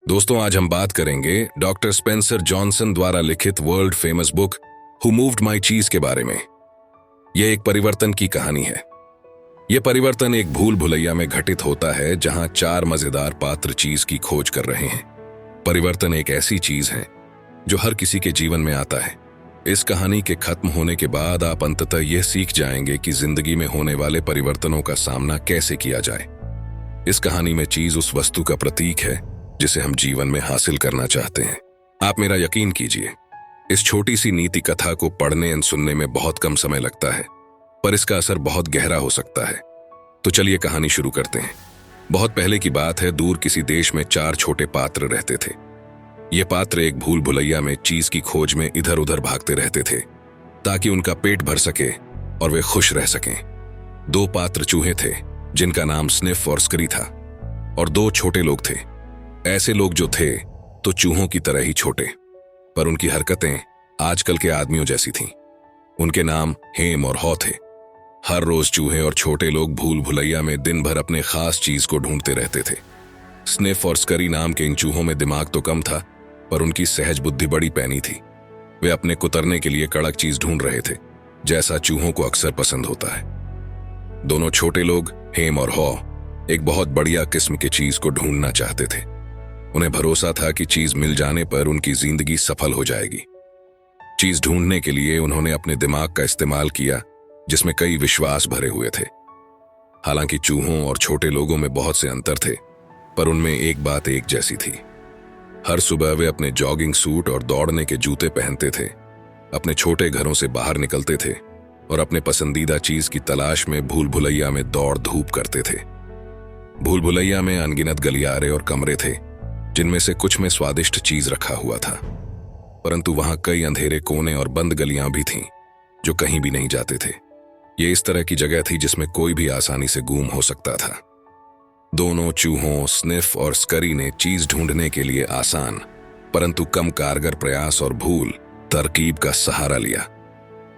दोस्तों, आज हम बात करेंगे डॉक्टर स्पेंसर जॉनसन द्वारा लिखित world famous book who moved my चीज के बारे में। यह एक परिवर्तन की कहानी है। यह परिवर्तन एक भूल भुलैया में घटित होता है जहां चार मजेदार पात्र चीज की खोज कर रहे हैं। परिवर्तन एक ऐसी चीज है जो हर किसी के जीवन में आता है। इस कहानी के खत्म होने के बाद आप अंततः यह सीख जाएंगे कि जिंदगी में होने वाले परिवर्तनों का सामना कैसे किया जाए। इस कहानी में चीज उस वस्तु का प्रतीक है जिसे हम जीवन में हासिल करना चाहते हैं। आप मेरा यकीन कीजिए, इस छोटी सी नीति कथा को पढ़ने और सुनने में बहुत कम समय लगता है, पर इसका असर बहुत गहरा हो सकता है। तो चलिए कहानी शुरू करते हैं। बहुत पहले की बात है, दूर किसी देश में चार छोटे पात्र रहते थे। ये पात्र एक भूल भुलैया में चीज की खोज में इधर उधर भागते रहते थे ताकि उनका पेट भर सके और वे खुश रह सकें। दो पात्र चूहे थे जिनका नाम स्निफ और स्करी था, और दो छोटे लोग थे। ऐसे लोग जो थे तो चूहों की तरह ही छोटे, पर उनकी हरकतें आजकल के आदमियों जैसी थीं। उनके नाम हेम और हॉ थे। हर रोज चूहे और छोटे लोग भूल भुलैया में दिन भर अपने खास चीज को ढूंढते रहते थे। स्निफ और स्करी नाम के इन चूहों में दिमाग तो कम था, पर उनकी सहज बुद्धि बड़ी पैनी थी। वे अपने कुतरने के लिए कड़क चीज ढूंढ रहे थे, जैसा चूहों को अक्सर पसंद होता है। दोनों छोटे लोग हेम और हॉ एक बहुत बढ़िया किस्म की चीज को ढूंढना चाहते थे। उन्हें भरोसा था कि चीज मिल जाने पर उनकी जिंदगी सफल हो जाएगी। चीज ढूंढने के लिए उन्होंने अपने दिमाग का इस्तेमाल किया, जिसमें कई विश्वास भरे हुए थे। हालांकि चूहों और छोटे लोगों में बहुत से अंतर थे, पर उनमें एक बात एक जैसी थी। हर सुबह वे अपने जॉगिंग सूट और दौड़ने के जूते पहनते थे, अपने छोटे घरों से बाहर निकलते थे और अपने पसंदीदा चीज की तलाश में भूल भुलैया में दौड़ धूप करते थे। भूल भुलैया में अनगिनत गलियारे और कमरे थे, जिनमें से कुछ में स्वादिष्ट चीज रखा हुआ था, परंतु वहां कई अंधेरे कोने और बंद गलियां भी थीं जो कहीं भी नहीं जाते थे। ये इस तरह की जगह थी जिसमें कोई भी आसानी से गुम हो सकता था। दोनों चूहों स्निफ और स्करी ने चीज ढूंढने के लिए आसान परंतु कम कारगर प्रयास और भूल तरकीब का सहारा लिया।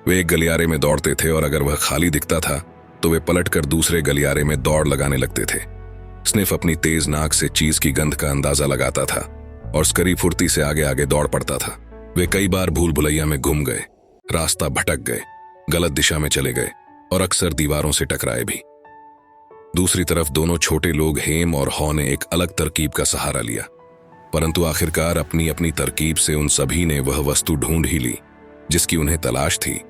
वे एक गलियारे में दौड़ते थे और अगर वह खाली दिखता था तो वे पलटकर दूसरे गलियारे में दौड़ लगाने लगते थे। स्निफ अपनी तेज नाक से चीज की गंध का अंदाजा लगाता था और स्करी फुर्ती से आगे आगे दौड़ पड़ता था। वे कई बार भूल भुलैया में गुम गए, रास्ता भटक गए, गलत दिशा में चले गए और अक्सर दीवारों से टकराए भी। दूसरी तरफ दोनों छोटे लोग हेम और हॉ ने एक अलग तरकीब का सहारा लिया, परंतु आखिरकार अपनी अपनी तरकीब से उन सभी ने वह वस्तु ढूंढ ही ली जिसकी उन्हें तलाश थी।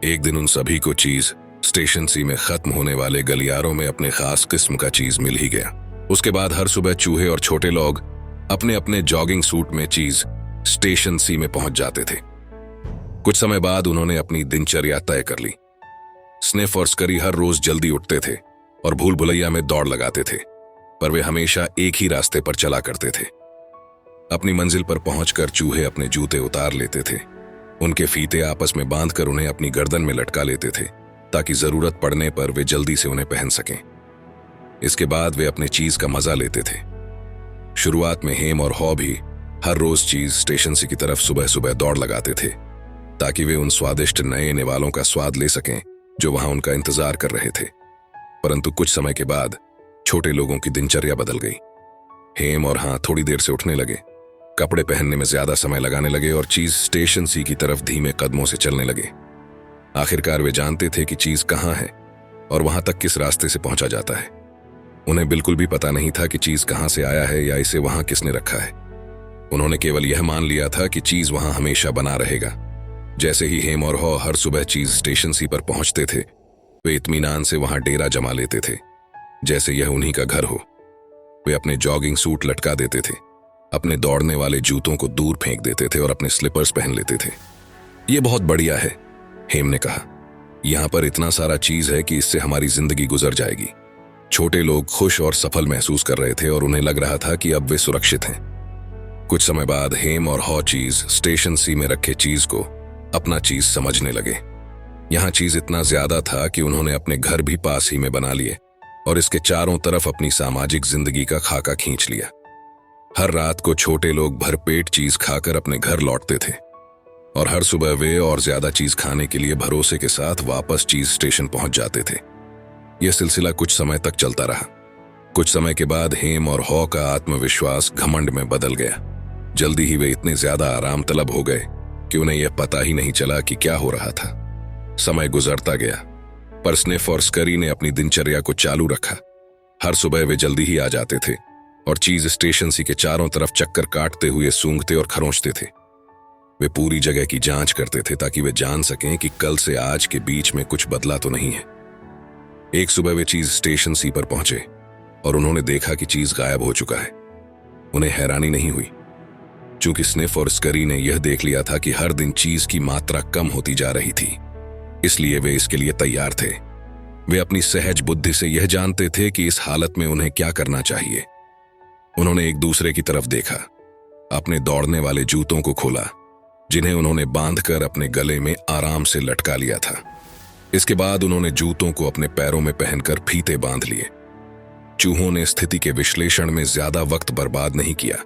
एक दिन उन सभी को चीज स्टेशन सी में खत्म होने वाले गलियारों में अपने खास किस्म का चीज मिल ही गया। उसके बाद हर सुबह चूहे और छोटे लोग अपने अपने जॉगिंग सूट में चीज स्टेशन सी में पहुंच जाते थे। कुछ समय बाद उन्होंने अपनी दिनचर्या तय कर ली। स्निफ और स्करी हर रोज जल्दी उठते थे और भूल भुलैया में दौड़ लगाते थे, पर वे हमेशा एक ही रास्ते पर चला करते थे। अपनी मंजिल पर पहुंचकर चूहे अपने जूते उतार लेते थे, उनके फीते आपस में बांधकर उन्हें अपनी गर्दन में लटका लेते थे ताकि जरूरत पड़ने पर वे जल्दी से उन्हें पहन सकें। इसके बाद वे अपने चीज का मजा लेते थे। शुरुआत में हेम और हॉ भी हर रोज चीज स्टेशन सी की तरफ सुबह सुबह दौड़ लगाते थे ताकि वे उन स्वादिष्ट नए निवालों का स्वाद ले सकें जो वहां उनका इंतजार कर रहे थे। परंतु कुछ समय के बाद छोटे लोगों की दिनचर्या बदल गई। हेम और हॉ थोड़ी देर से उठने लगे, कपड़े पहनने में ज्यादा समय लगाने लगे और चीज स्टेशन सी की तरफ धीमे कदमों से चलने लगे। आखिरकार वे जानते थे कि चीज कहां है और वहां तक किस रास्ते से पहुंचा जाता है। उन्हें बिल्कुल भी पता नहीं था कि चीज कहां से आया है या इसे वहां किसने रखा है। उन्होंने केवल यह मान लिया था कि चीज वहां हमेशा बना रहेगा। जैसे ही हेम और हॉ हर सुबह चीज स्टेशन सी पर पहुंचते थे, वे इत्मीनान से वहां डेरा जमा लेते थे, जैसे यह उन्हीं का घर हो। वे अपने जॉगिंग सूट लटका देते थे, अपने दौड़ने वाले जूतों को दूर फेंक देते थे और अपने स्लीपर्स पहन लेते थे। ये बहुत बढ़िया है, हेम ने कहा। यहां पर इतना सारा चीज है कि इससे हमारी जिंदगी गुजर जाएगी। छोटे लोग खुश और सफल महसूस कर रहे थे और उन्हें लग रहा था कि अब वे सुरक्षित हैं। कुछ समय बाद हेम और हॉ चीज स्टेशन सी में रखे चीज को अपना चीज समझने लगे। यहां चीज इतना ज्यादा था कि उन्होंने अपने घर भी पास ही में बना लिए और इसके चारों तरफ अपनी सामाजिक जिंदगी का खाका खींच लिया। हर रात को छोटे लोग भरपेट चीज खाकर अपने घर लौटते थे और हर सुबह वे और ज्यादा चीज खाने के लिए भरोसे के साथ वापस चीज स्टेशन पहुंच जाते थे। यह सिलसिला कुछ समय तक चलता रहा। कुछ समय के बाद हेम और हॉ का आत्मविश्वास घमंड में बदल गया। जल्दी ही वे इतने ज्यादा आराम तलब हो गए कि उन्हें यह पता ही नहीं चला कि क्या हो रहा था। समय गुजरता गया, पर स्निफ और स्करी ने अपनी दिनचर्या को चालू रखा। हर सुबह वे जल्दी ही आ जाते थे और चीज स्टेशन सी के चारों तरफ चक्कर काटते हुए सूंघते और खरोंचते थे। वे पूरी जगह की जांच करते थे ताकि वे जान सकें कि कल से आज के बीच में कुछ बदला तो नहीं है। एक सुबह वे चीज स्टेशन सी पर पहुंचे और उन्होंने देखा कि चीज गायब हो चुका है। उन्हें हैरानी नहीं हुई, चूंकि स्निफ और स्करी ने यह देख लिया था कि हर दिन चीज की मात्रा कम होती जा रही थी, इसलिए वे इसके लिए तैयार थे। वे अपनी सहज बुद्धि से यह जानते थे कि इस हालत में उन्हें क्या करना चाहिए। उन्होंने एक दूसरे की तरफ देखा, अपने दौड़ने वाले जूतों को खोला, जिन्हें उन्होंने बांधकर अपने गले में आराम से लटका लिया था। इसके बाद उन्होंने जूतों को अपने पैरों में पहनकर फीते बांध लिए। चूहों ने स्थिति के विश्लेषण में ज्यादा वक्त बर्बाद नहीं किया।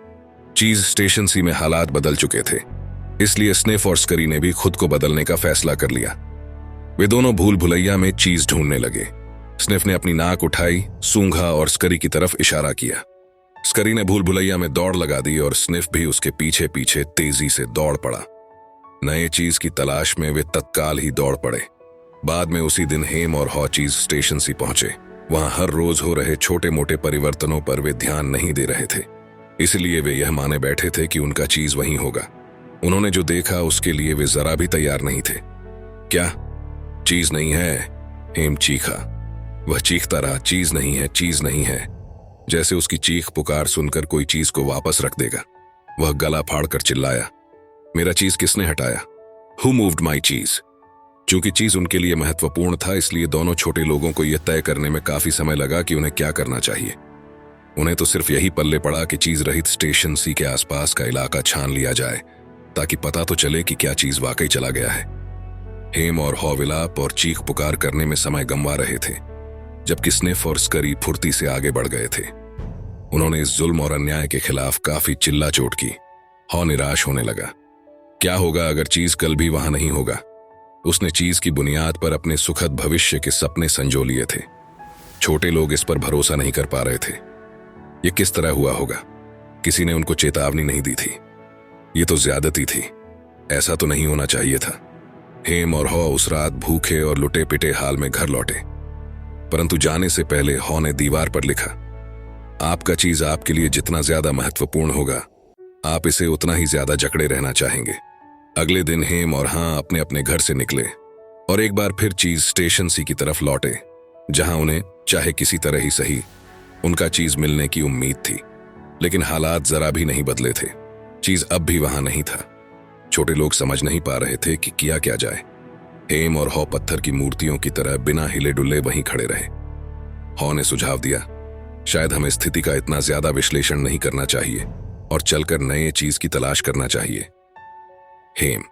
चीज स्टेशन सी में हालात बदल चुके थे, इसलिए स्निफ और स्करी ने भी खुद को बदलने का फैसला कर लिया। वे दोनों भूल भुलैया में चीज ढूंढने लगे। स्निफ ने अपनी नाक उठाई, सूंघा और स्करी की तरफ इशारा किया। स्करी ने भूल भुलैया में दौड़ लगा दी और स्निफ भी उसके पीछे पीछे तेजी से दौड़ पड़ा। नए चीज की तलाश में वे तत्काल ही दौड़ पड़े। बाद में उसी दिन हेम और हॉ चीज स्टेशन सी पहुंचे। वहां हर रोज हो रहे छोटे मोटे परिवर्तनों पर वे ध्यान नहीं दे रहे थे, इसलिए वे यह माने बैठे थे कि उनका चीज वहीं होगा। उन्होंने जो देखा उसके लिए वे जरा भी तैयार नहीं थे। क्या चीज नहीं है? हेम चीखा। वह चीखता रहा, चीज नहीं है, चीज नहीं है, जैसे उसकी चीख पुकार सुनकर कोई चीज को वापस रख देगा। वह गला फाड़कर चिल्लाया, मेरा चीज किसने हटाया? हु मूव्ड माई चीज? चूंकि चीज उनके लिए महत्वपूर्ण था, इसलिए दोनों छोटे लोगों को यह तय करने में काफी समय लगा कि उन्हें क्या करना चाहिए। उन्हें तो सिर्फ यही पल्ले पड़ा कि चीज रहित स्टेशन सी के आसपास का इलाका छान लिया जाए, ताकि पता तो चले कि क्या चीज वाकई चला गया है। हेम और हॉ विलाप और चीख पुकार करने में समय गंवा रहे थे, जबकि स्निफ और स्करी फुर्ती से आगे बढ़ गए थे। उन्होंने इस जुल्म और अन्याय के खिलाफ काफी चिल्ला चोट की। हॉ निराश होने लगा। क्या होगा अगर चीज कल भी वहां नहीं होगा? उसने चीज की बुनियाद पर अपने सुखद भविष्य के सपने संजो लिए थे। छोटे लोग इस पर भरोसा नहीं कर पा रहे थे। ये किस तरह हुआ होगा? किसी ने उनको चेतावनी नहीं दी थी। ये तो ज्यादती थी, ऐसा तो नहीं होना चाहिए था। हेम और हॉ उस रात भूखे और लुटे पिटे हाल में घर लौटे, परंतु जाने से पहले हॉ ने दीवार पर लिखा, आपका चीज आपके लिए जितना ज्यादा महत्वपूर्ण होगा, आप इसे उतना ही ज्यादा जकड़े रहना चाहेंगे। अगले दिन हेम और हाँ अपने अपने घर से निकले और एक बार फिर चीज स्टेशन सी की तरफ लौटे, जहां उन्हें चाहे किसी तरह ही सही उनका चीज मिलने की उम्मीद थी। लेकिन हालात जरा भी नहीं बदले थे। चीज अब भी वहां नहीं था। छोटे लोग समझ नहीं पा रहे थे कि किया क्या जाए। हेम और हॉ पत्थर की मूर्तियों की तरह बिना हिले डुले वहीं खड़े रहे। हॉ ने सुझाव दिया, शायद हमें स्थिति का इतना ज्यादा विश्लेषण नहीं करना चाहिए और चलकर नए चीज की तलाश करना चाहिए। हेम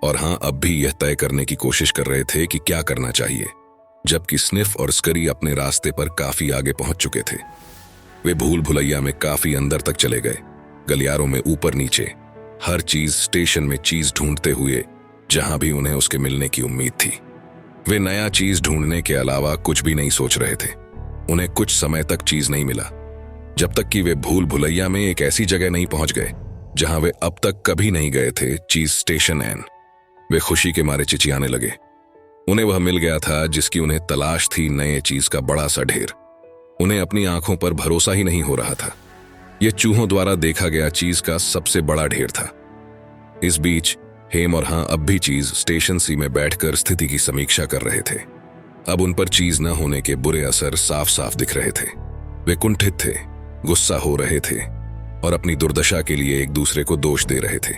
और हाँ अब भी यह तय करने की कोशिश कर रहे थे कि क्या करना चाहिए, जबकि स्निफ और स्करी अपने रास्ते पर काफी आगे पहुंच चुके थे। वे भूल भुलैया में काफी अंदर तक चले गए, गलियारों में ऊपर नीचे, हर चीज स्टेशन में चीज ढूंढते हुए, जहां भी उन्हें उसके मिलने की उम्मीद थी। वे नया चीज ढूंढने के अलावा कुछ भी नहीं सोच रहे थे। उन्हें कुछ समय तक चीज नहीं मिला, जब तक कि वे भूल भुलैया में एक ऐसी जगह नहीं पहुंच गए जहां वे अब तक कभी नहीं गए थे, चीज स्टेशन एन। वे खुशी के मारे चिचियाने लगे। उन्हें वह मिल गया था जिसकी उन्हें तलाश थी, नए चीज का बड़ा सा ढेर। उन्हें अपनी आंखों पर भरोसा ही नहीं हो रहा था। यह चूहों द्वारा देखा गया चीज का सबसे बड़ा ढेर था। इस बीच हेम और हाँ अब भी चीज स्टेशन सी में बैठकर स्थिति की समीक्षा कर रहे थे। अब उन पर चीज न होने के बुरे असर साफ साफ दिख रहे थे। वे कुंठित थे, गुस्सा हो रहे थे और अपनी दुर्दशा के लिए एक दूसरे को दोष दे रहे थे।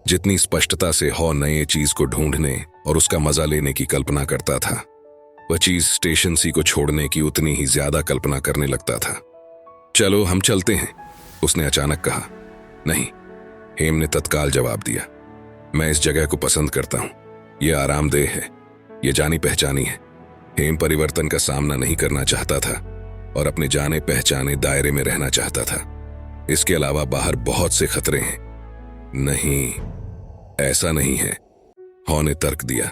जितनी स्पष्टता से हॉ नए चीज को ढूंढने और उसका मजा लेने की कल्पना करता था, वह चीज स्टेशन सी को छोड़ने की उतनी ही ज्यादा कल्पना करने लगता था। चलो हम चलते हैं, उसने अचानक कहा। नहीं, हेम ने तत्काल जवाब दिया। मैं इस जगह को पसंद करता हूं। यह आरामदेह है, यह जानी पहचानी है। हेम परिवर्तन का सामना नहीं करना चाहता था और अपने जाने पहचाने दायरे में रहना चाहता था। इसके अलावा बाहर बहुत से खतरे हैं। नहीं, ऐसा नहीं है, हॉ ने तर्क दिया।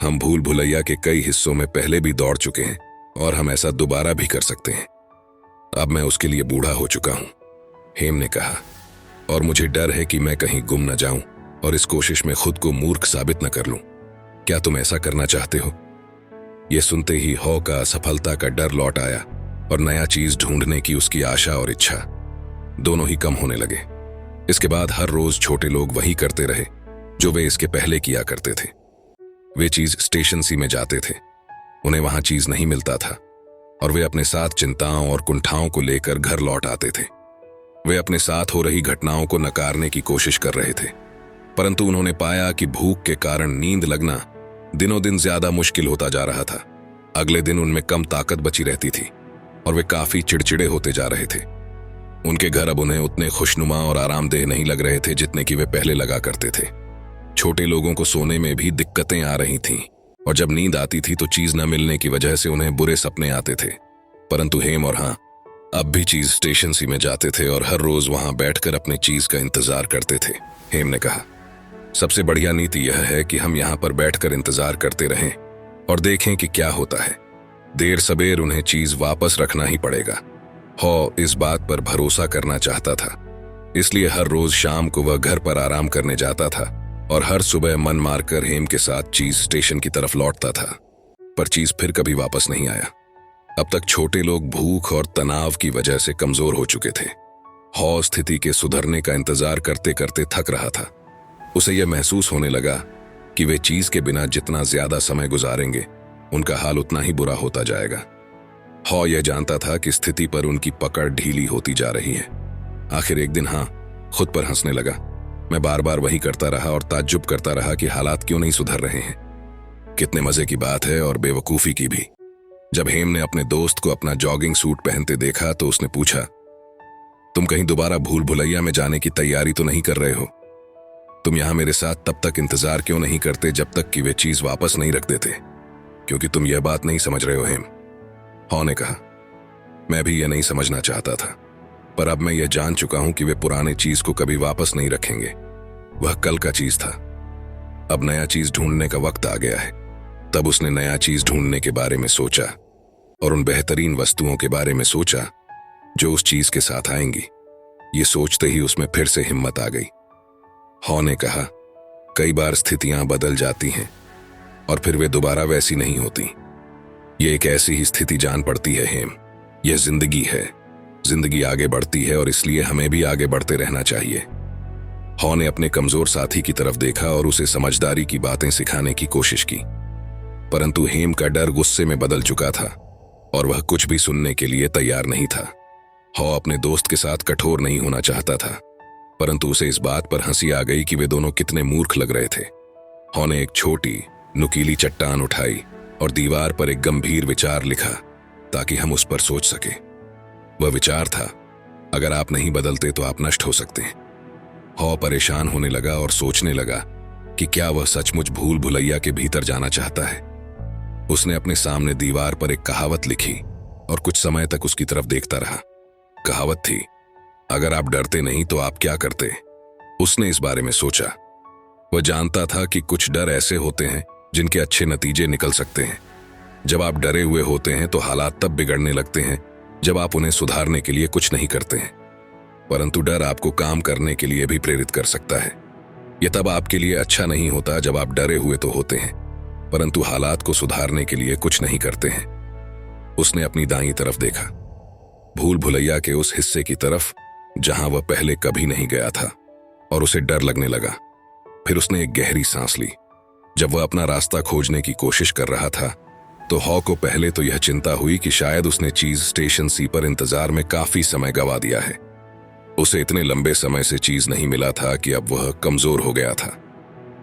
हम भूल भुलैया के कई हिस्सों में पहले भी दौड़ चुके हैं और हम ऐसा दोबारा भी कर सकते हैं। अब मैं उसके लिए बूढ़ा हो चुका हूं, हेम ने कहा, और मुझे डर है कि मैं कहीं गुम न जाऊं और इस कोशिश में खुद को मूर्ख साबित न कर लूं। क्या तुम ऐसा करना चाहते हो? यह सुनते ही हॉ का असफलता का डर लौट आया और नया चीज ढूंढने की उसकी आशा और इच्छा दोनों ही कम होने लगे। इसके बाद हर रोज छोटे लोग वही करते रहे जो वे इसके पहले किया करते थे। वे चीज स्टेशन सी में जाते थे, उन्हें वहां चीज नहीं मिलता था और वे अपने साथ चिंताओं और कुंठाओं को लेकर घर लौट आते थे। वे अपने साथ हो रही घटनाओं को नकारने की कोशिश कर रहे थे, परंतु उन्होंने पाया कि भूख के कारण नींद लगना दिनों दिन ज्यादा मुश्किल होता जा रहा था। अगले दिन उनमें कम ताकत बची रहती थी और वे काफी चिड़चिड़े होते जा रहे थे। उनके घर अब उन्हें उतने खुशनुमा और आरामदेह नहीं लग रहे थे जितने कि वे पहले लगा करते थे। छोटे लोगों को सोने में भी दिक्कतें आ रही थीं और जब नींद आती थी तो चीज न मिलने की वजह से उन्हें बुरे सपने आते थे। परंतु हेम और हाँ अब भी चीज स्टेशन सी में जाते थे और हर रोज वहां बैठकर अपनी चीज का इंतजार करते थे। हेम ने कहा, सबसे बढ़िया नीति यह है कि हम यहाँ पर बैठकर इंतजार करते रहें और देखें कि क्या होता है। देर सबेर उन्हें चीज वापस रखना ही पड़ेगा। हॉ इस बात पर भरोसा करना चाहता था, इसलिए हर रोज शाम को वह घर पर आराम करने जाता था और हर सुबह मन मारकर हेम के साथ चीज स्टेशन की तरफ लौटता था। पर चीज फिर कभी वापस नहीं आया। अब तक छोटे लोग भूख और तनाव की वजह से कमजोर हो चुके थे। हॉ स्थिति के सुधरने का इंतजार करते करते थक रहा था। उसे यह महसूस होने लगा कि वे चीज के बिना जितना ज्यादा समय गुजारेंगे उनका हाल उतना ही बुरा होता जाएगा। हॉ यह जानता था कि स्थिति पर उनकी पकड़ ढीली होती जा रही है। आखिर एक दिन खुद पर हंसने लगा। मैं बार बार वही करता रहा और ताज्जुब करता रहा कि हालात क्यों नहीं सुधर रहे हैं। कितने मजे की बात है और बेवकूफी की भी। जब हेम ने अपने दोस्त को अपना जॉगिंग सूट पहनते देखा तो उसने पूछा, तुम कहीं दोबारा भूल भुलैया में जाने की तैयारी तो नहीं कर रहे हो? तुम यहां मेरे साथ तब तक इंतजार क्यों नहीं करते जब तक कि वे चीज वापस नहीं रख देते? क्योंकि तुम यह बात नहीं समझ रहे हो हेम, हॉ ने कहा। मैं भी यह नहीं समझना चाहता था, पर अब मैं यह जान चुका हूं कि वे पुराने चीज को कभी वापस नहीं रखेंगे। वह कल का चीज था, अब नया चीज ढूंढने का वक्त आ गया है। तब उसने नया चीज ढूंढने के बारे में सोचा और उन बेहतरीन वस्तुओं के बारे में सोचा जो उस चीज के साथ आएंगी। ये सोचते ही उसमें फिर से हिम्मत आ गई। हॉ ने कहा, कई बार स्थितियां बदल जाती हैं और फिर वे दोबारा वैसी नहीं होती। ये एक ऐसी ही स्थिति जान पड़ती है हेम। यह जिंदगी है, जिंदगी आगे बढ़ती है और इसलिए हमें भी आगे बढ़ते रहना चाहिए। हॉ ने अपने कमजोर साथी की तरफ देखा और उसे समझदारी की बातें सिखाने की कोशिश की, परंतु हेम का डर गुस्से में बदल चुका था और वह कुछ भी सुनने के लिए तैयार नहीं था। हॉ अपने दोस्त के साथ कठोर नहीं होना चाहता था, परंतु उसे इस बात पर हंसी आ गई कि वे दोनों कितने मूर्ख लग रहे थे। हॉ ने एक छोटी नुकीली चट्टान उठाई और दीवार पर एक गंभीर विचार लिखा ताकि हम उस पर सोच सके। वह विचार था, अगर आप नहीं बदलते तो आप नष्ट हो सकते हैं। हॉ परेशान होने लगा और सोचने लगा कि क्या वह सचमुच भूल भुलैया के भीतर जाना चाहता है। उसने अपने सामने दीवार पर एक कहावत लिखी और कुछ समय तक उसकी तरफ देखता रहा। कहावत थी, अगर आप डरते नहीं तो आप क्या करते? उसने इस बारे में सोचा। वह जानता था कि कुछ डर ऐसे होते हैं जिनके अच्छे नतीजे निकल सकते हैं। जब आप डरे हुए होते हैं तो हालात तब बिगड़ने लगते हैं जब आप उन्हें सुधारने के लिए कुछ नहीं करते हैं, परंतु डर आपको काम करने के लिए भी प्रेरित कर सकता है। यह तब आपके लिए अच्छा नहीं होता जब आप डरे हुए तो होते हैं, परंतु हालात को सुधारने के लिए कुछ नहीं करते हैं। उसने अपनी दाईं तरफ देखा, भूल भुलैया के उस हिस्से की तरफ जहां वह पहले कभी नहीं गया था, और उसे डर लगने लगा। फिर उसने एक गहरी सांस ली। जब वह अपना रास्ता खोजने की कोशिश कर रहा था तो हॉ को पहले तो यह चिंता हुई कि शायद उसने चीज स्टेशन सी पर इंतजार में काफी समय गंवा दिया है। उसे इतने लंबे समय से चीज नहीं मिला था कि अब वह कमजोर हो गया था।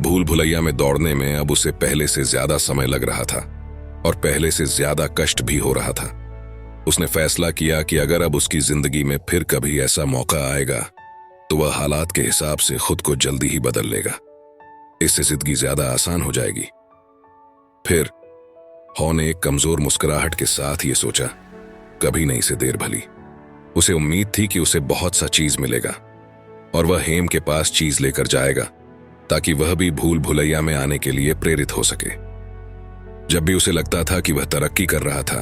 भूल भुलैया में दौड़ने में अब उसे पहले से ज्यादा समय लग रहा था और पहले से ज्यादा कष्ट भी हो रहा था। उसने फैसला किया कि अगर अब उसकी जिंदगी में फिर कभी ऐसा मौका आएगा तो वह हालात के हिसाब से खुद को जल्दी ही बदल लेगा। इससे जिंदगी ज्यादा आसान हो जाएगी। फिर हॉ ने एक कमजोर मुस्कुराहट के साथ ये सोचा, कभी नहीं से देर भली। उसे उम्मीद थी कि उसे बहुत सा चीज मिलेगा और वह हेम के पास चीज लेकर जाएगा ताकि वह भी भूल भुलैया में आने के लिए प्रेरित हो सके। जब भी उसे लगता था कि वह तरक्की कर रहा था,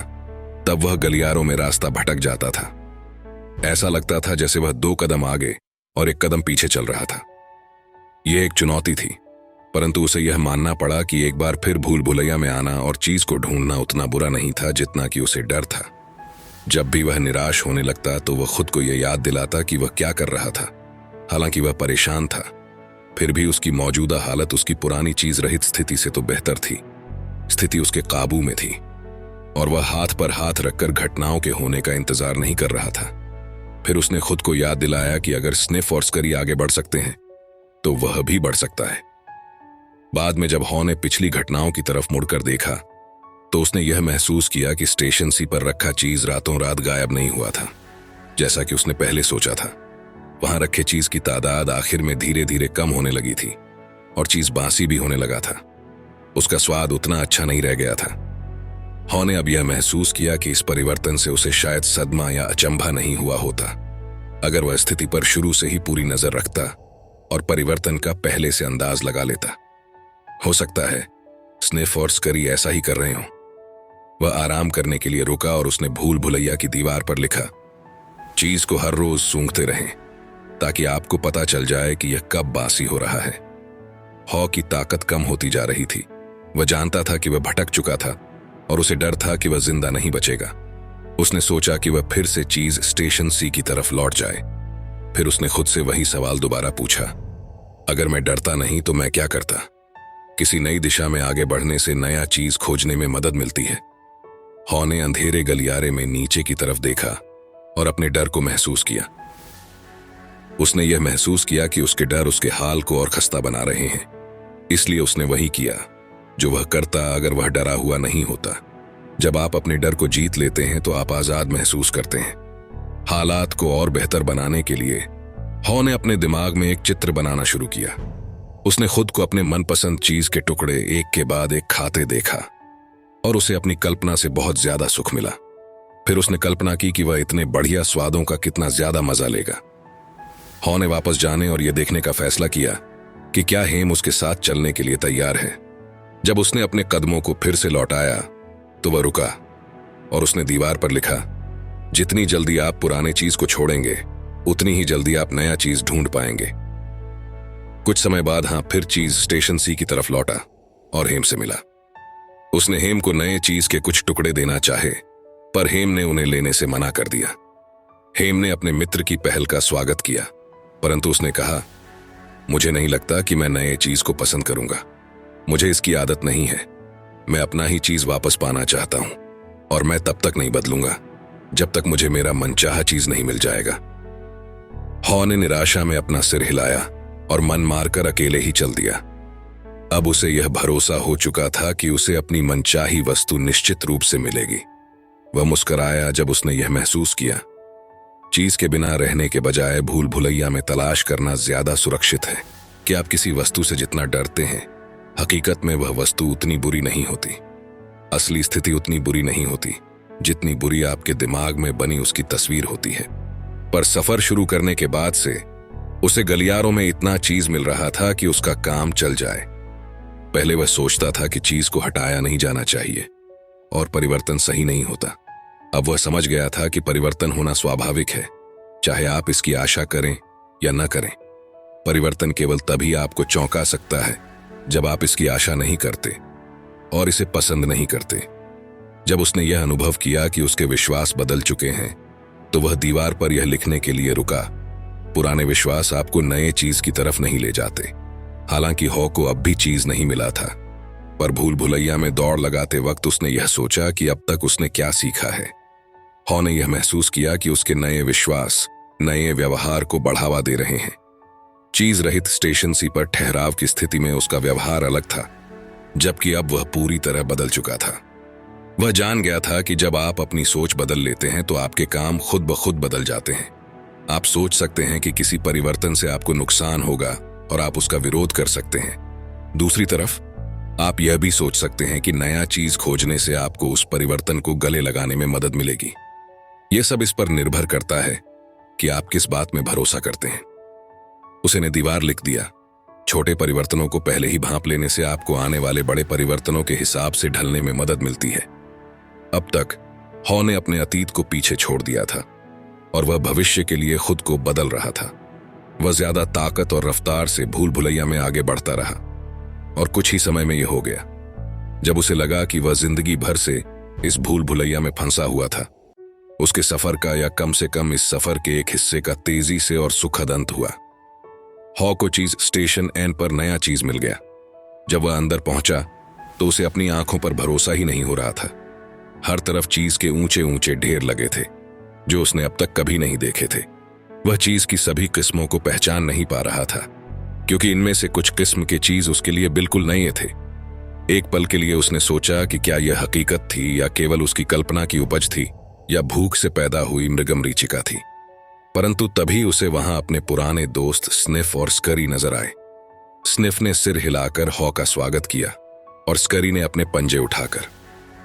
तब वह गलियारों में रास्ता भटक जाता था ऐसा लगता था जैसे वह 2 कदम आगे और 1 कदम पीछे चल रहा था। यह एक चुनौती थी, परंतु उसे यह मानना पड़ा कि एक बार फिर भूल भुलैया में आना और चीज को ढूंढना उतना बुरा नहीं था जितना कि उसे डर था। जब भी वह निराश होने लगता तो वह खुद को यह याद दिलाता कि वह क्या कर रहा था। हालांकि वह परेशान था, फिर भी उसकी मौजूदा हालत उसकी पुरानी चीज रहित स्थिति से तो बेहतर थी। स्थिति उसके काबू में थी और वह हाथ पर हाथ रखकर घटनाओं के होने का इंतजार नहीं कर रहा था। फिर उसने खुद को याद दिलाया कि अगर स्निफ और स्करी आगे बढ़ सकते हैं तो वह भी बढ़ सकता है। बाद में जब हॉ ने पिछली घटनाओं की तरफ मुड़कर देखा तो उसने यह महसूस किया कि स्टेशन सी पर रखा चीज रातों रात गायब नहीं हुआ था जैसा कि उसने पहले सोचा था। वहां रखे चीज की तादाद आखिर में धीरे धीरे कम होने लगी थी और चीज बासी भी होने लगा था। उसका स्वाद उतना अच्छा नहीं रह गया था। हॉ ने अब यह महसूस किया कि इस परिवर्तन से उसे शायद सदमा या अचंभा नहीं हुआ होता अगर वह स्थिति पर शुरू से ही पूरी नजर रखता और परिवर्तन का पहले से अंदाज लगा लेता। हो सकता है स्निफ और स्करी ऐसा ही कर रहे हों। वह आराम करने के लिए रुका और उसने भूल भुलैया की दीवार पर लिखा, चीज को हर रोज सूंघते रहें ताकि आपको पता चल जाए कि यह कब बासी हो रहा है। हॉ की ताकत कम होती जा रही थी। वह जानता था कि वह भटक चुका था और उसे डर था कि वह जिंदा नहीं बचेगा। उसने सोचा कि वह फिर से चीज स्टेशन सी की तरफ लौट जाए। फिर उसने खुद से वही सवाल दोबारा पूछा, अगर मैं डरता नहीं तो मैं क्या करता? किसी नई दिशा में आगे बढ़ने से नया चीज खोजने में मदद मिलती है। हॉ ने अंधेरे गलियारे में नीचे की तरफ देखा और अपने डर को महसूस किया। उसने यह महसूस किया कि उसके डर उसके हाल को और खस्ता बना रहे हैं, इसलिए उसने वही किया जो वह करता अगर वह डरा हुआ नहीं होता। जब आप अपने डर को जीत लेते हैं तो आप आजाद महसूस करते हैं। हालात को और बेहतर बनाने के लिए हॉ ने अपने दिमाग में एक चित्र बनाना शुरू किया। उसने खुद को अपने मनपसंद चीज के टुकड़े एक के बाद एक खाते देखा और उसे अपनी कल्पना से बहुत ज्यादा सुख मिला। फिर उसने कल्पना की कि वह इतने बढ़िया स्वादों का कितना ज्यादा मजा लेगा। हॉ ने वापस जाने और यह देखने का फैसला किया कि क्या हेम उसके साथ चलने के लिए तैयार है। जब उसने अपने कदमों को फिर से लौटाया तो वह रुका और उसने दीवार पर लिखा, जितनी जल्दी आप पुराने चीज को छोड़ेंगे उतनी ही जल्दी आप नया चीज ढूंढ पाएंगे। कुछ समय बाद फिर चीज स्टेशन सी की तरफ लौटा और हेम से मिला। उसने हेम को नए चीज के कुछ टुकड़े देना चाहे, पर हेम ने उन्हें लेने से मना कर दिया। हेम ने अपने मित्र की पहल का स्वागत किया, परंतु उसने कहा, मुझे नहीं लगता कि मैं नए चीज को पसंद करूंगा। मुझे इसकी आदत नहीं है। मैं अपना ही चीज वापस पाना चाहता हूं और मैं तब तक नहीं बदलूंगा जब तक मुझे मेरा मनचाहा चीज नहीं मिल जाएगा। हॉ ने निराशा में अपना सिर हिलाया और मन मारकर अकेले ही चल दिया। अब उसे यह भरोसा हो चुका था कि उसे अपनी मनचाही वस्तु निश्चित रूप से मिलेगी। वह मुस्कुराया जब उसने यह महसूस किया, चीज के बिना रहने के बजाय भूल भुलैया में तलाश करना ज्यादा सुरक्षित है। कि आप किसी वस्तु से जितना डरते हैं, हकीकत में वह वस्तु उतनी बुरी नहीं होती। असली स्थिति उतनी बुरी नहीं होती जितनी बुरी आपके दिमाग में बनी उसकी तस्वीर होती है। पर सफर शुरू करने के बाद से उसे गलियारों में इतना चीज मिल रहा था कि उसका काम चल जाए। पहले वह सोचता था कि चीज को हटाया नहीं जाना चाहिए और परिवर्तन सही नहीं होता। अब वह समझ गया था कि परिवर्तन होना स्वाभाविक है, चाहे आप इसकी आशा करें या न करें। परिवर्तन केवल तभी आपको चौंका सकता है जब आप इसकी आशा नहीं करते और इसे पसंद नहीं करते। जब उसने यह अनुभव किया कि उसके विश्वास बदल चुके हैं तो वह दीवार पर यह लिखने के लिए रुका, पुराने विश्वास आपको नए चीज की तरफ नहीं ले जाते। हालांकि हॉ को अब भी चीज नहीं मिला था, पर भूल भुलैया में दौड़ लगाते वक्त उसने यह सोचा कि अब तक उसने क्या सीखा है। हॉ ने यह महसूस किया कि उसके नए विश्वास नए व्यवहार को बढ़ावा दे रहे हैं। चीज रहित स्टेशन सी पर ठहराव की स्थिति में उसका व्यवहार अलग था, जबकि अब वह पूरी तरह बदल चुका था। वह जान गया था कि जब आप अपनी सोच बदल लेते हैं तो आपके काम खुद ब खुद बदल जाते हैं। आप सोच सकते हैं कि किसी परिवर्तन से आपको नुकसान होगा और आप उसका विरोध कर सकते हैं। दूसरी तरफ आप यह भी सोच सकते हैं कि नया चीज खोजने से आपको उस परिवर्तन को गले लगाने में मदद मिलेगी। यह सब इस पर निर्भर करता है कि आप किस बात में भरोसा करते हैं। उसने दीवार लिख दिया, छोटे परिवर्तनों को पहले ही भांप लेने से आपको आने वाले बड़े परिवर्तनों के हिसाब से ढलने में मदद मिलती है। अब तक हॉ ने अपने अतीत को पीछे छोड़ दिया था। और वह भविष्य के लिए खुद को बदल रहा था। वह ज्यादा ताकत और रफ्तार से भूल भुलैया में आगे बढ़ता रहा और कुछ ही समय में यह हो गया जब उसे लगा कि वह जिंदगी भर से इस भूल भुलैया में फंसा हुआ था। उसके सफर का या कम से कम इस सफर के एक हिस्से का तेजी से और सुखद अंत हुआ। हॉ को चीज स्टेशन एन पर नया चीज मिल गया। जब वह अंदर पहुंचा तो उसे अपनी आंखों पर भरोसा ही नहीं हो रहा था। हर तरफ चीज के ऊंचे ऊंचे ढेर लगे थे जो उसने अब तक कभी नहीं देखे थे। वह चीज की सभी किस्मों को पहचान नहीं पा रहा था क्योंकि इनमें से कुछ किस्म के चीज उसके लिए बिल्कुल नए थे। एक पल के लिए उसने सोचा कि क्या यह हकीकत थी या केवल उसकी कल्पना की उपज थी या भूख से पैदा हुई मृगमरीचिका थी। परंतु तभी उसे वहां अपने पुराने दोस्त स्निफ और स्करी नजर आए। स्निफ ने सिर हिलाकर हॉ का स्वागत किया और स्करी ने अपने पंजे उठाकर।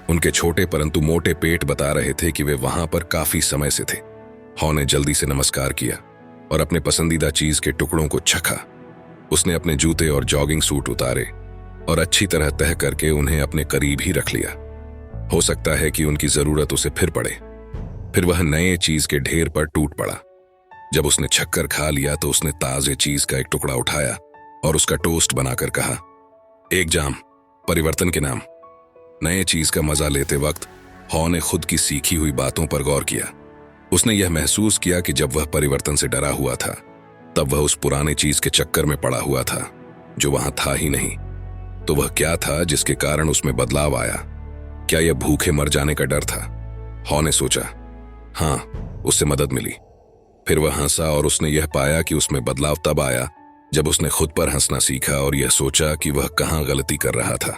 उनके छोटे परंतु मोटे पेट बता रहे थे कि वे वहां पर काफी समय से थे। हॉ ने जल्दी से नमस्कार किया और अपने पसंदीदा चीज के टुकड़ों को चखा। उसने अपने जूते और जॉगिंग सूट उतारे और अच्छी तरह तह करके उन्हें अपने करीब ही रख लिया। हो सकता है कि उनकी जरूरत उसे फिर पड़े। फिर वह नए चीज के ढेर पर टूट पड़ा। जब उसने छक्कर खा लिया तो उसने ताजे चीज का एक टुकड़ा उठाया और उसका टोस्ट बनाकर कहा, एक जाम, परिवर्तन के नाम। नए चीज का मजा लेते वक्त हॉ ने खुद की सीखी हुई बातों पर गौर किया। उसने यह महसूस किया कि जब वह परिवर्तन से डरा हुआ था तब वह उस पुराने चीज के चक्कर में पड़ा हुआ था जो वहां था ही नहीं। तो वह क्या था जिसके कारण उसमें बदलाव आया? क्या यह भूखे मर जाने का डर था? हॉ ने सोचा। हाँ, उससे मदद मिली। फिर वह हंसा और उसने यह पाया कि उसमें बदलाव तब आया जब उसने खुद पर हंसना सीखा और यह सोचा कि वह कहाँ गलती कर रहा था।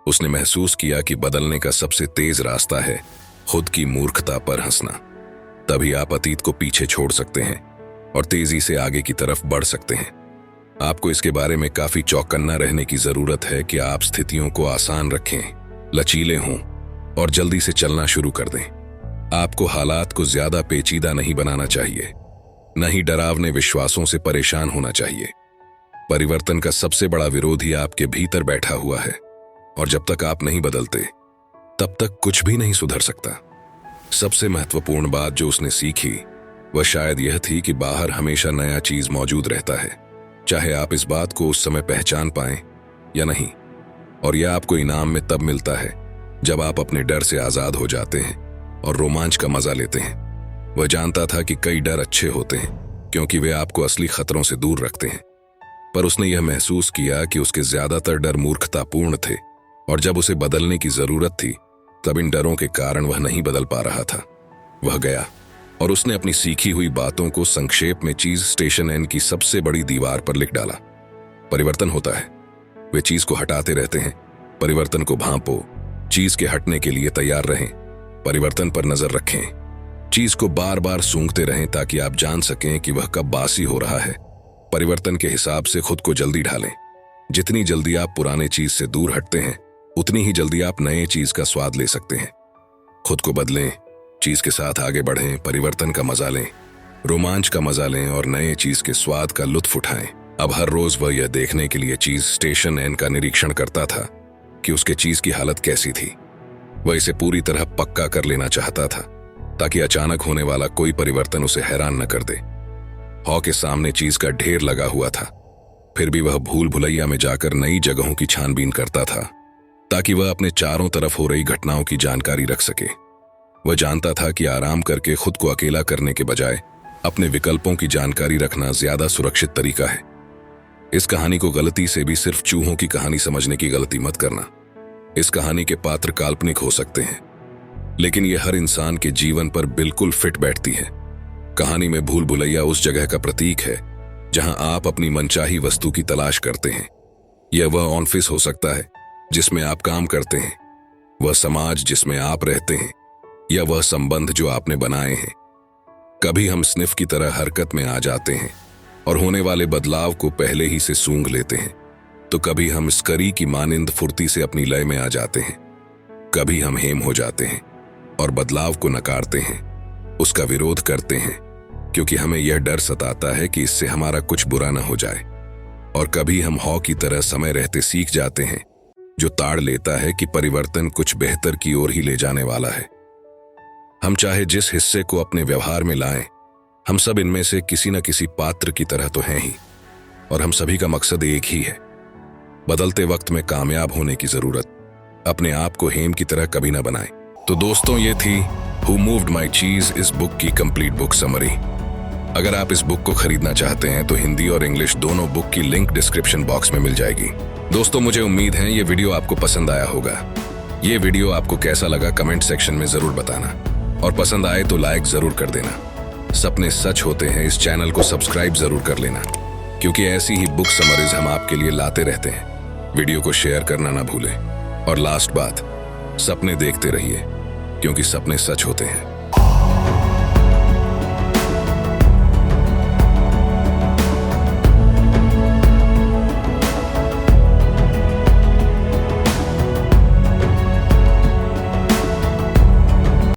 उसने महसूस किया कि बदलने का सबसे तेज रास्ता है खुद की मूर्खता पर हंसना। तभी आप अतीत को पीछे छोड़ सकते हैं और तेजी से आगे की तरफ बढ़ सकते हैं। आपको इसके बारे में काफी चौकन्ना रहने की जरूरत है कि आप स्थितियों को आसान रखें, लचीले हों और जल्दी से चलना शुरू कर दें। आपको हालात को ज्यादा पेचीदा नहीं बनाना चाहिए, न ही डरावने विश्वासों से परेशान होना चाहिए। परिवर्तन का सबसे बड़ा विरोधी आपके भीतर बैठा हुआ है और जब तक आप नहीं बदलते तब तक कुछ भी नहीं सुधर सकता। सबसे महत्वपूर्ण बात जो उसने सीखी वह शायद यह थी कि बाहर हमेशा नया चीज मौजूद रहता है, चाहे आप इस बात को उस समय पहचान पाएं या नहीं। और यह आपको इनाम में तब मिलता है जब आप अपने डर से आजाद हो जाते हैं और रोमांच का मजा लेते हैं। वह जानता था कि कई डर अच्छे होते हैं क्योंकि वे आपको असली खतरों से दूर रखते हैं, पर उसने यह महसूस किया कि उसके ज्यादातर डर मूर्खतापूर्ण थे और जब उसे बदलने की जरूरत थी तब इन डरों के कारण वह नहीं बदल पा रहा था। वह गया और उसने अपनी सीखी हुई बातों को संक्षेप में चीज स्टेशन एन की सबसे बड़ी दीवार पर लिख डाला। परिवर्तन होता है, वे चीज को हटाते रहते हैं। परिवर्तन को भांपो, चीज के हटने के लिए तैयार रहें, परिवर्तन पर नजर रखें, चीज को बार बार सूंघते रहें ताकि आप जान सकें कि वह कब बासी हो रहा है। परिवर्तन के हिसाब से खुद को जल्दी ढालें। जितनी जल्दी आप पुराने चीज से दूर हटते हैं उतनी ही जल्दी आप नए चीज का स्वाद ले सकते हैं। खुद को बदलें, चीज के साथ आगे बढ़ें, परिवर्तन का मजा लें, रोमांच का मजा लें और नए चीज के स्वाद का लुत्फ उठाएं। अब हर रोज वह यह देखने के लिए चीज स्टेशन एन का निरीक्षण करता था कि उसके चीज की हालत कैसी थी। वह इसे पूरी तरह पक्का कर लेना चाहता था ताकि अचानक होने वाला कोई परिवर्तन उसे हैरान न कर दे। हॉ के सामने चीज का ढेर लगा हुआ था, फिर भी वह भूल भुलैया में जाकर नई जगहों की छानबीन करता था ताकि वह अपने चारों तरफ हो रही घटनाओं की जानकारी रख सके। वह जानता था कि आराम करके खुद को अकेला करने के बजाय अपने विकल्पों की जानकारी रखना ज्यादा सुरक्षित तरीका है। इस कहानी को गलती से भी सिर्फ चूहों की कहानी समझने की गलती मत करना। इस कहानी के पात्र काल्पनिक हो सकते हैं, लेकिन यह हर इंसान के जीवन पर बिल्कुल फिट बैठती है। कहानी में भूल भुलैया उस जगह का प्रतीक है जहां आप अपनी मनचाही वस्तु की तलाश करते हैं। यह वह ऑफिस हो सकता है जिसमें आप काम करते हैं, वह समाज जिसमें आप रहते हैं, या वह संबंध जो आपने बनाए हैं। कभी हम स्निफ की तरह हरकत में आ जाते हैं और होने वाले बदलाव को पहले ही से सूंघ लेते हैं, तो कभी हम स्करी की मानिंद फुर्ती से अपनी लय में आ जाते हैं। कभी हम हेम हो जाते हैं और बदलाव को नकारते हैं, उसका विरोध करते हैं क्योंकि हमें यह डर सताता है कि इससे हमारा कुछ बुरा न हो जाए। और कभी हम हॉ की तरह समय रहते सीख जाते हैं जो ताड़ लेता है कि परिवर्तन कुछ बेहतर की ओर ही ले जाने वाला है। हम चाहे जिस हिस्से को अपने व्यवहार में लाएं, हम सब इनमें से किसी न किसी पात्र की तरह तो हैं ही, और हम सभी का मकसद एक ही है, बदलते वक्त में कामयाब होने की जरूरत। अपने आप को हेम की तरह कभी ना बनाएं। तो दोस्तों, ये थी हु मूव्ड माई चीज इस बुक की कंप्लीट बुक समरी। अगर आप इस बुक को खरीदना चाहते हैं तो हिंदी और इंग्लिश दोनों बुक की लिंक डिस्क्रिप्शन बॉक्स में मिल जाएगी। दोस्तों, मुझे उम्मीद है ये वीडियो आपको पसंद आया होगा। ये वीडियो आपको कैसा लगा कमेंट सेक्शन में जरूर बताना, और पसंद आए तो लाइक जरूर कर देना। सपने सच होते हैं इस चैनल को सब्सक्राइब जरूर कर लेना, क्योंकि ऐसी ही बुक समरीज हम आपके लिए लाते रहते हैं। वीडियो को शेयर करना ना भूलें, और लास्ट बात, सपने देखते रहिए, क्योंकि सपने सच होते हैं।